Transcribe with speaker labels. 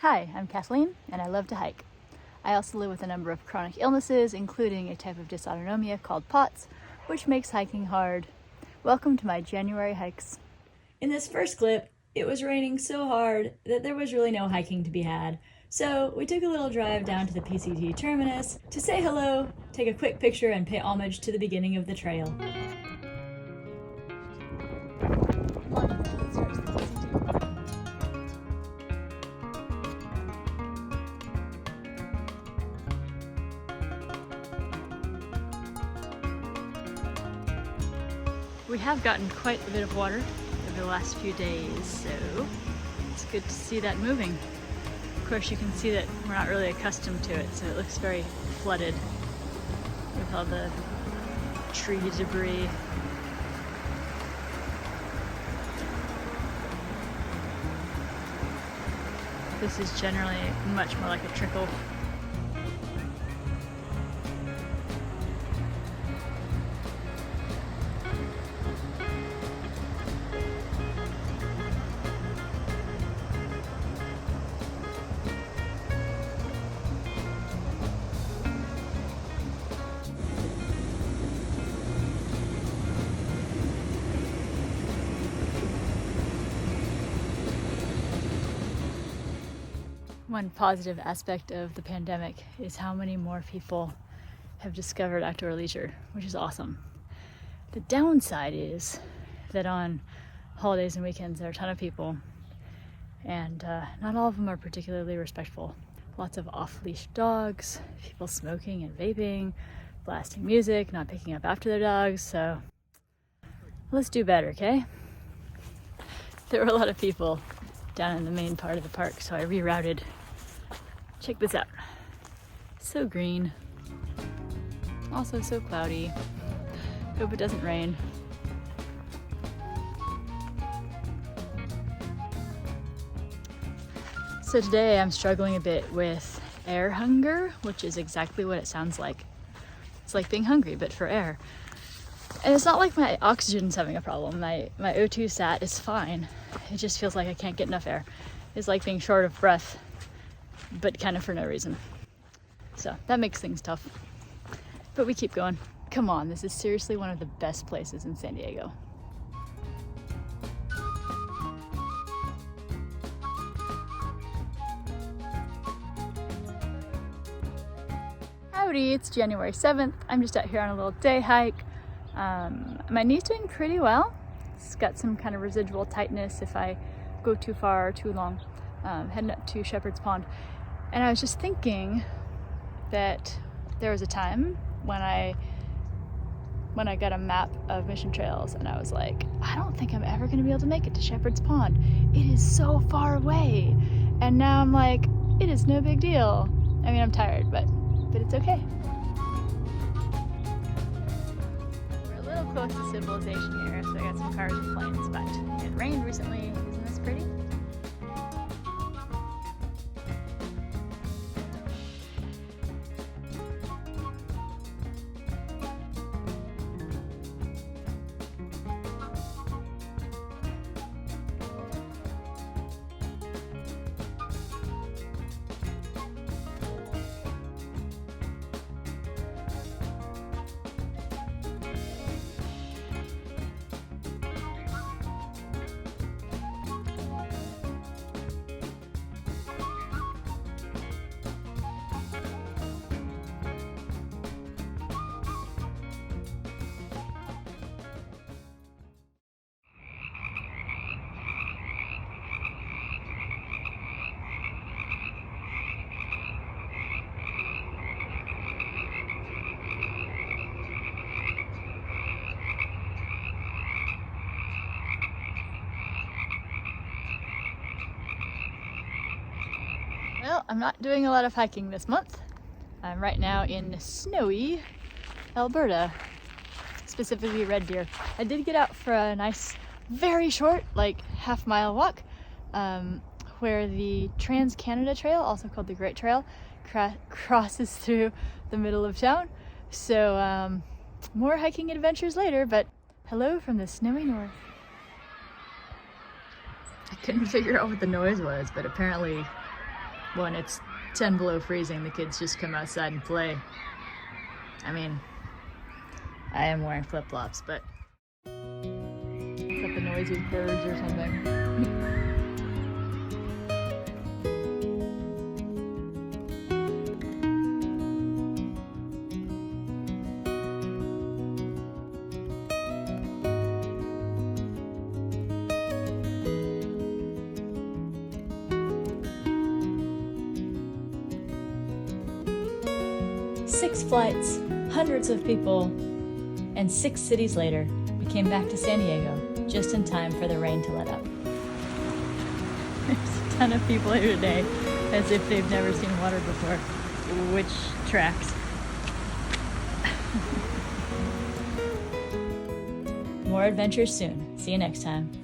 Speaker 1: Hi, I'm Kathleen, and I love to hike. I also live with a number of chronic illnesses, including a type of dysautonomia called POTS, which makes hiking hard. Welcome to my January hikes. In this first clip, it was raining so hard that there was really no hiking to be had. So we took a little drive down to the PCT terminus to say hello, take a quick picture, and pay homage to the beginning of the trail. We have gotten quite a bit of water over the last few days, so it's good to see that moving. Of course, you can see that we're not really accustomed to it, so it looks very flooded with all the tree debris. This is generally much more like a trickle. One positive aspect of the pandemic is how many more people have discovered outdoor leisure, which is awesome. The downside is that on holidays and weekends there are a ton of people, and not all of them are particularly respectful. Lots of off-leash dogs, people smoking and vaping, blasting music, not picking up after their dogs, so let's do better, okay? There were a lot of people down in the main part of the park, so I rerouted. Check this out. So green. Also so cloudy. Hope it doesn't rain. So today I'm struggling a bit with air hunger, which is exactly what it sounds like. It's like being hungry, but for air. And it's not like my oxygen's having a problem. My O2 sat is fine. It just feels like I can't get enough air. It's like being short of breath, but kind of for no reason. So that makes things tough. But we keep going. Come on, this is seriously one of the best places in San Diego. Howdy, it's January 7th. I'm just out here on a little day hike. My knee's doing pretty well. It's got some kind of residual tightness if I go too far or too long. Heading up to Shepherd's Pond. And I was just thinking that there was a time when I got a map of mission trails and I was like, I don't think I'm ever gonna be able to make it to Shepherd's Pond. It is so far away. And now I'm like, it is no big deal. I mean, I'm tired, but it's okay. We're a little close to civilization here, so I got some cars and planes, but it rained recently. Isn't this pretty? Well, I'm not doing a lot of hiking this month. I'm right now in snowy Alberta, specifically Red Deer. I did get out for a nice, very short, like half-mile walk, where the Trans-Canada Trail, also called the Great Trail, crosses through the middle of town. So more hiking adventures later, but hello from the snowy north. I couldn't figure out what the noise was, but apparently when it's 10 below freezing, the kids just come outside and play. I mean, I am wearing flip-flops, but is that the noisy birds or something? 6 flights, hundreds of people, and 6 cities later, we came back to San Diego just in time for the rain to let up. There's a ton of people here today, as if they've never seen water before, which tracks. More adventures soon. See you next time.